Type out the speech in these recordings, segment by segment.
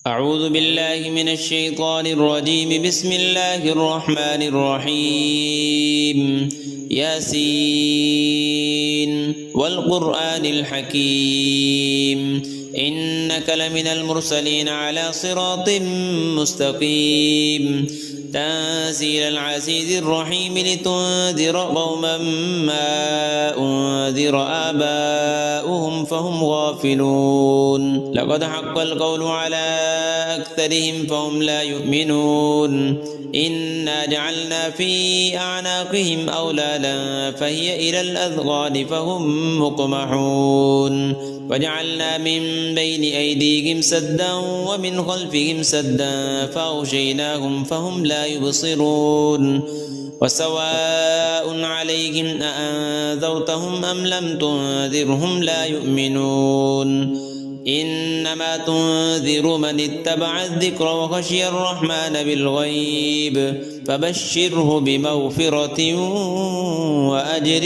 أعوذ بالله من الشيطان الرجيم. بسم الله الرحمن الرحيم. ياسين والقرآن الحكيم إنك لمن المرسلين على صراط مستقيم تنزيل العزيز الرحيم لتنذر قوما ما أنذر آباؤهم فهم غافلون. لقد حق القول على أكثرهم فهم لا يؤمنون. إنا جعلنا في أعناقهم أغلالا فهي إلى الأذقان فهم مقمحون وجعلنا من بين أيديهم سدا ومن خلفهم سدا فأغشيناهم فهم لا يبصرون. وسواء عليهم أأنذرتهم أم لم تنذرهم لا يؤمنون. إنما تنذر من اتبع الذكر وخشي الرحمن بالغيب فبشره بمغفرة وأجر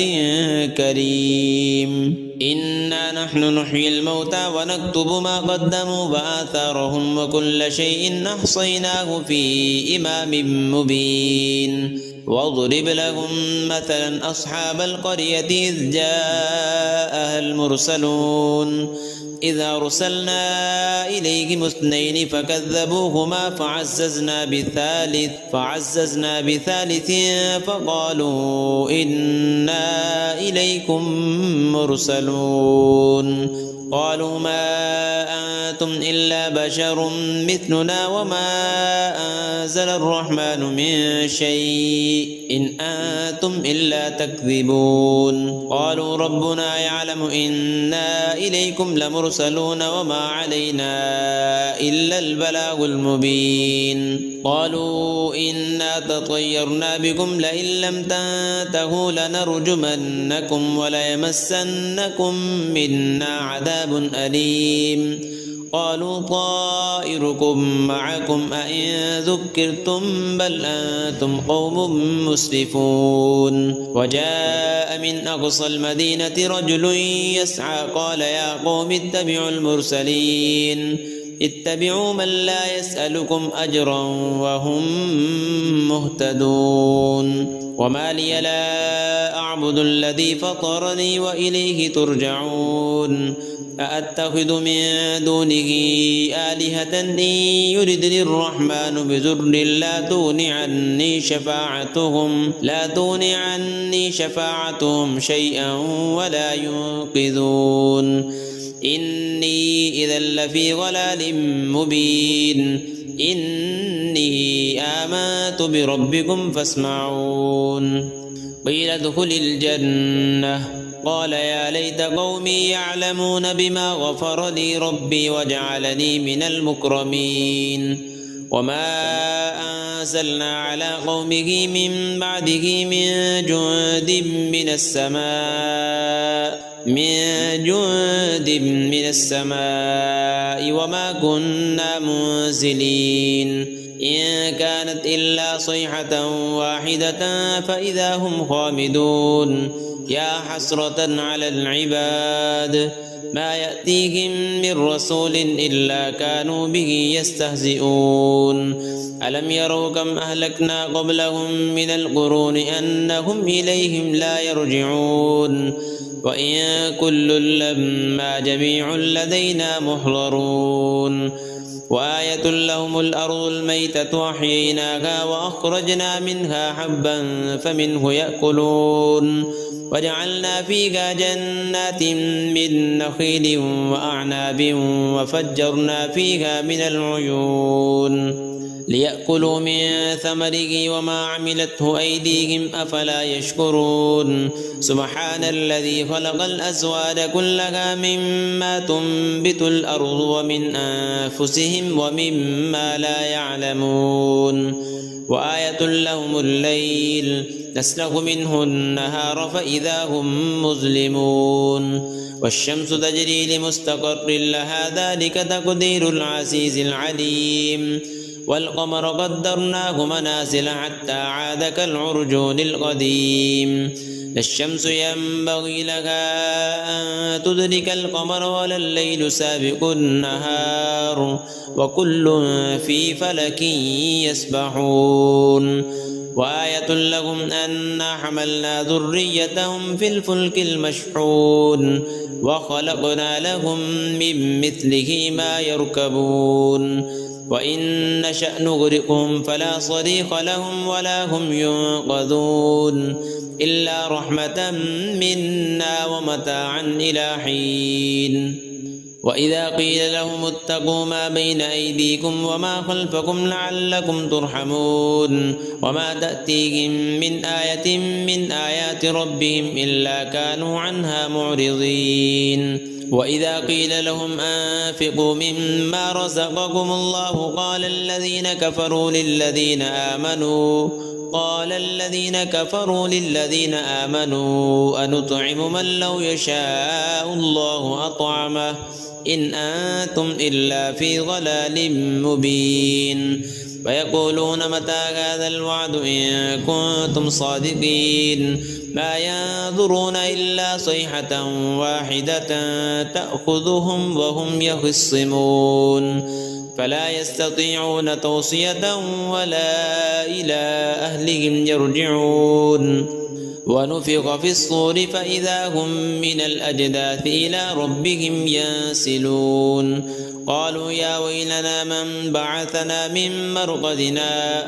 كريم. إنا نحن نحيي الموتى ونكتب ما قدموا وآثارهم وكل شيء أحصيناه في إمام مبين. واضرب لهم مثلا أصحاب القرية إذ جاءها المرسلون إذ أرسلنا إليهم اثنين فكذبوهما فعززنا بثالث فقالوا إنا إليكم مرسلون. قالوا ما أنتم إلا بشر مثلنا وما أنزل الرحمن من شيء إن أنتم إلا تكذبون. قالوا ربنا يعلم إنا إليكم لمرسلون وما علينا إلا البلاغ المبين. قالوا إنا تطيرنا بكم لئن لم تنتهوا لنرجمنكم وليمسنكم منا عذاب أليم. قالوا طائركم معكم أئن ذكرتم بل أنتم قوم مسرفون. وجاء من أقصى المدينة رجل يسعى قال يا قوم اتبعوا المرسلين اتبعوا من لا يسألكم أجرا وهم مهتدون. وما لي لا أعبد الذي فطرني وإليه ترجعون. أأتخذ من دونه آلهة إن يردني الرحمن بضر لا تغن عني شفاعتهم شيئا ولا ينقذون. إني إذا لفي ضلال مبين. إني آمنت بربكم فاسمعون. قيل ادخل الجنة قال يا ليت قومي يعلمون بما غفر لي ربي وجعلني من المكرمين. وما أنزلنا على قومه من بعده من جند من السماء وما كنا منزلين. إن كانت إلا صيحة واحدة فإذا هم خامدون. يا حسرة على العباد ما يأتيهم من رسول إلا كانوا به يستهزئون. ألم يروا كم أهلكنا قبلهم من القرون أنهم إليهم لا يرجعون. وإن كل لما جميع لدينا محضرون. وآية لهم الأرض الميتة أحييناها وأخرجنا منها حبا فمنه يأكلون. وجعلنا فيها جنات من نخيل وأعناب وفجرنا فيها من العيون ليأكلوا من ثمره وما عملته أيديهم أفلا يشكرون. سبحان الذي خلق الأزواج كلها مما تنبت الأرض ومن أنفسهم ومما لا يعلمون. وآية لهم الليل نسلخ منه النهار فإذا هم مظلمون. والشمس تجري لمستقر لها ذلك تقدير العزيز العليم. والقمر قدرناه منازل حتى عاد كالعرجون القديم. لا الشمس ينبغي لها أن تدرك القمر ولا الليل سابق النهار وكل في فلك يسبحون وآية لهم أنا حملنا ذريتهم في الفلك المشحون وخلقنا لهم من مثله ما يركبون وإن نشأ نغرقهم فلا صريخ لهم ولا هم ينقذون إلا رحمة منا ومتاعا إلى حين وإذا قيل لهم اتقوا ما بين أيديكم وما خلفكم لعلكم ترحمون وما تأتيهم من آية من آيات ربهم إلا كانوا عنها معرضين وإذا قيل لهم أنفقوا مما رزقكم الله قال الذين كفروا للذين آمنوا أنطعم من لو يشاء الله أطعمه إن أنتم إلا في ضلال مبين ويقولون متى هذا الوعد إن كنتم صادقين ما ينظرون إلا صيحة واحدة تأخذهم وهم يخصمون فلا يستطيعون توصية ولا إلى أهلهم يرجعون ونفخ في الصور فإذا هم من الأجداث إلى ربهم ينسلون قالوا يا ويلنا من بعثنا من مرقدنا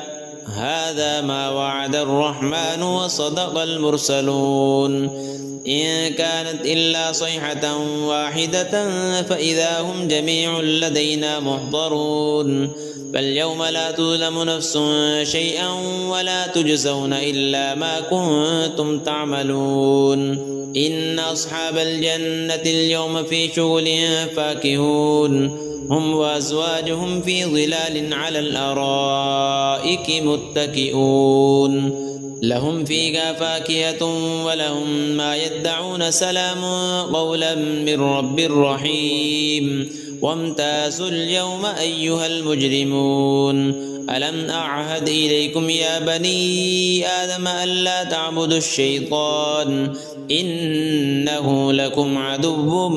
هذا ما وعد الرحمن وصدق المرسلون إن كانت إلا صيحة واحدة فإذا هم جميع لدينا محضرون فاليوم لا تظلم نفس شيئا ولا تجزون إلا ما كنتم تعملون إن أصحاب الجنة اليوم في شغل فاكهون هم وأزواجهم في ظلال على الأرائك متكئون لهم فيها فاكهة ولهم ما يدعون سلام قولا من رب رحيم وامتازوا اليوم أيها المجرمون ألم أعهد إليكم يا بني آدم ألا تعبدوا الشيطان إنه لكم عدو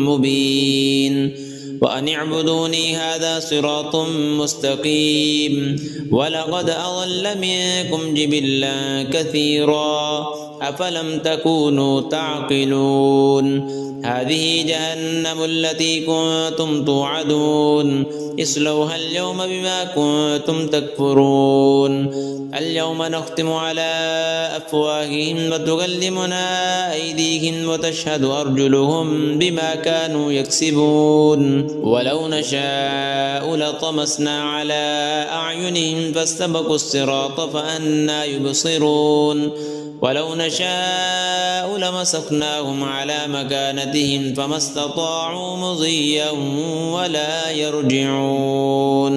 مبين وأن اعبدوني هذا صراط مستقيم ولقد أضل منكم جبلا كثيرا أفلم تكونوا تعقلون هذه جهنم التي كنتم توعدون اصلوها اليوم بما كنتم تكفرون اليوم نختم على أفواههم وتكلمنا أيديهم وتشهد أرجلهم بما كانوا يكسبون ولو نشاء لطمسنا على أعينهم فاستبقوا الصراط فأنى يبصرون ولو نشاء لمسخناهم على مكانتهم فما استطاعوا مضيا ولا يرجعون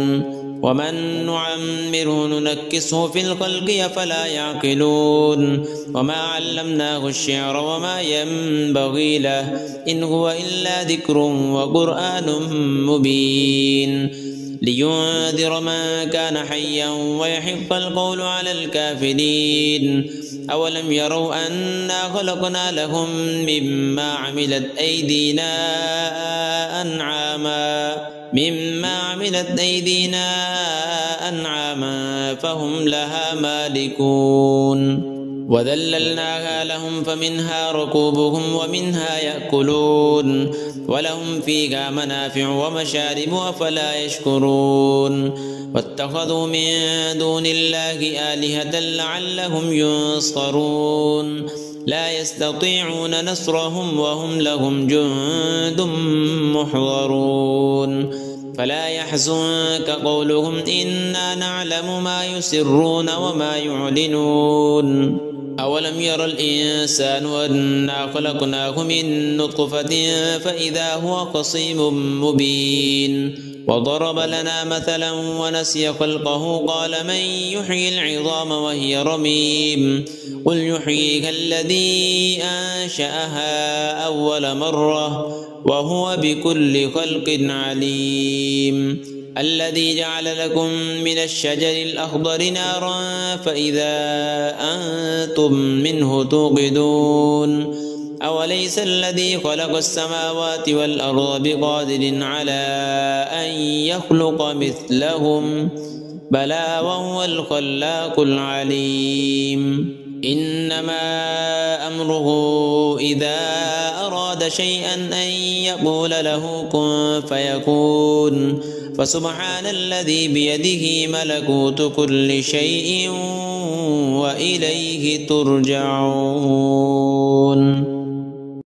ومن نعمره ننكسه في الخلق أفلا يعقلون وما علمناه الشعر وما ينبغي له إن هو إلا ذكر وقرآن مبين لينذر من كان حيا ويحق القول على الكافرين أولم يروا أنا خلقنا لهم مما عملت أيدينا أنعاما فهم لها مالكون وذللناها لهم فمنها ركوبهم ومنها يأكلون ولهم فيها منافع ومشارب أفلا يشكرون واتخذوا من دون الله آلهة لعلهم ينصرون لا يستطيعون نصرهم وهم لهم جند محضرون فلا يحزنك قولهم إنا نعلم ما يسرون وما يعلنون أولم ير الإنسان أنا خلقناه من نطفة فإذا هو خصيم مبين وضرب لنا مثلا ونسي خلقه قال من يحيي العظام وهي رميم قل يحييها الذي أنشأها أول مرة وهو بكل خلق عليم الذي جعل لكم من الشجر الأخضر نارا فإذا أنتم منه توقدون أوليس الذي خلق السماوات والأرض بقادر على أن يخلق مثلهم بلى وهو الخلاق العليم إنما أمره إذا أراد شيئا أن يقول له كن فيكون فسبحان الذي بيده ملكوت كل شيء وإليه ترجعون.